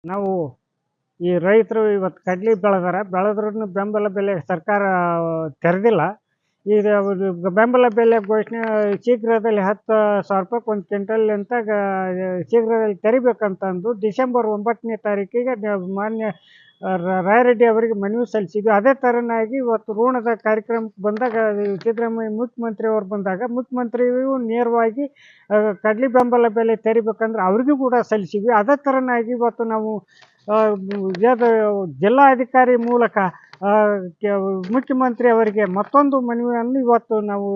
ನಾವು ಈ ರೈತರು ಇವತ್ತು ಕಡ್ಲಿ ಬೆಳೆದ್ರೂ ಬೆಂಬಲ ಬೆಲೆ ಸರ್ಕಾರ ತೆರೆದಿಲ್ಲ. ಈಗ ಬೆಂಬಲ ಬೆಲೆ ಘೋಷಣೆ ಶೀಘ್ರದಲ್ಲಿ 10,000 ರೂಪಾಯಿ ಒಂದು ಕ್ವಿಂಟಲ್ ಅಂತ ಶೀಘ್ರದಲ್ಲಿ ತೆರಿಬೇಕಂತಂದು ಡಿಸೆಂಬರ್ 9ನೇ ತಾರೀಕಿಗೆ ಮಾನ್ಯ ರಾಯರೆಡ್ಡಿ ಅವರಿಗೆ ಮನವಿ ಸಲ್ಲಿಸಿದ್ವಿ. ಅದೇ ಥರನಾಗಿ ಇವತ್ತು ಋಣದ ಕಾರ್ಯಕ್ರಮಕ್ಕೆ ಬಂದಾಗ ಸಿದ್ದರಾಮಯ್ಯ ಮುಖ್ಯಮಂತ್ರಿಯವರು ಬಂದಾಗ ಮುಖ್ಯಮಂತ್ರಿಯು ನೇರವಾಗಿ ಕಡ್ಲಿ ಬೆಂಬಲ ಬೆಲೆ ತೆರಿಬೇಕಂದ್ರೆ ಅವ್ರಿಗೂ ಕೂಡ ಸಲ್ಲಿಸಿದ್ವಿ. ಅದೇ ಥರನಾಗಿ ಇವತ್ತು ನಾವು ಜಿಲ್ಲಾಧಿಕಾರಿ ಮೂಲಕ ಮುಖ್ಯಮಂತ್ರಿ ಅವರಿಗೆ ಮತ್ತೊಂದು ಮನವಿಯನ್ನು ಇವತ್ತು ನಾವು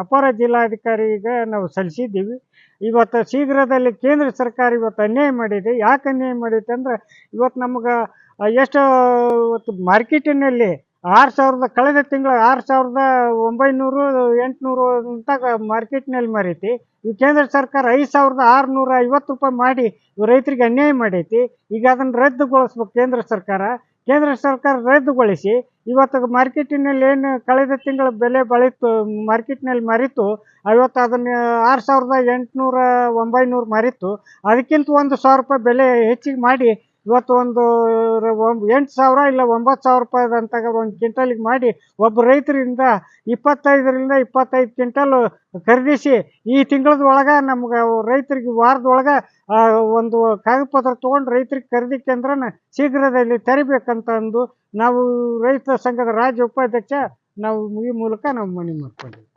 ಅಪರ ಜಿಲ್ಲಾಧಿಕಾರಿಗೆ ನಾವು ಸಲ್ಲಿಸಿದ್ದೀವಿ. ಇವತ್ತು ಶೀಘ್ರದಲ್ಲಿ ಕೇಂದ್ರ ಸರ್ಕಾರ ಇವತ್ತು ಅನ್ಯಾಯ ಮಾಡಿದೆ. ಯಾಕೆ ಅನ್ಯಾಯ ಮಾಡೈತೆ ಅಂದರೆ ಇವತ್ತು ನಮ್ಗೆ ಎಷ್ಟು ಇವತ್ತು ಮಾರ್ಕೆಟಿನಲ್ಲಿ 6,000 ಕಳೆದ ತಿಂಗಳು 6,900 800 ಅಂತ ಮಾರ್ಕೆಟ್ನಲ್ಲಿ ಮಾರೈತಿ. ಈ ಕೇಂದ್ರ ಸರ್ಕಾರ 5,650 ರೂಪಾಯಿ ಮಾಡಿ ರೈತರಿಗೆ ಅನ್ಯಾಯ ಮಾಡೈತಿ. ಈಗ ಅದನ್ನು ರದ್ದುಗೊಳಿಸ್ಬೇಕು ಕೇಂದ್ರ ಸರ್ಕಾರ ರದ್ದುಗೊಳಿಸಿ ಇವತ್ತು ಮಾರ್ಕೆಟಿನಲ್ಲಿ ಏನು ಕಳೆದ ತಿಂಗಳ ಬೆಲೆ ಮಾರ್ಕೆಟ್ನಲ್ಲಿ ಮಾರಿತ್ತು ಇವತ್ತು ಅದನ್ನು 6,800 900 ಮಾರಿತ್ತು. ಅದಕ್ಕಿಂತ 1,000 ರೂಪಾಯಿ ಬೆಲೆ ಹೆಚ್ಚಿಗೆ ಮಾಡಿ ಇವತ್ತು ಒಂದು 8,000 ಇಲ್ಲ 9,000 ರೂಪಾಯಿದಂತಾಗ ಒಂದು ಕ್ವಿಂಟಲಿಗೆ ಮಾಡಿ ಒಬ್ಬ ರೈತರಿಂದ 25ರಿಂದ 25 ಕ್ವಿಂಟಲ್ ಖರೀದಿಸಿ ಈ ತಿಂಗಳದ ಒಳಗೆ ನಮ್ಗೆ ರೈತರಿಗೆ ವಾರದೊಳಗೆ ಒಂದು ಕಾಗದ ಪತ್ರ ತೊಗೊಂಡು ರೈತರಿಗೆ ಖರೀದಿ ಕೇಂದ್ರನ ಶೀಘ್ರದಲ್ಲಿ ತೆರಿಬೇಕಂತಂದು ನಾವು ರೈತ ಸಂಘದ ರಾಜ್ಯ ಉಪಾಧ್ಯಕ್ಷ ನಾವು ಈ ಮೂಲಕ ನಾವು ಮನವಿ ಮಾಡ್ಕೊಂಡಿದ್ದೀವಿ.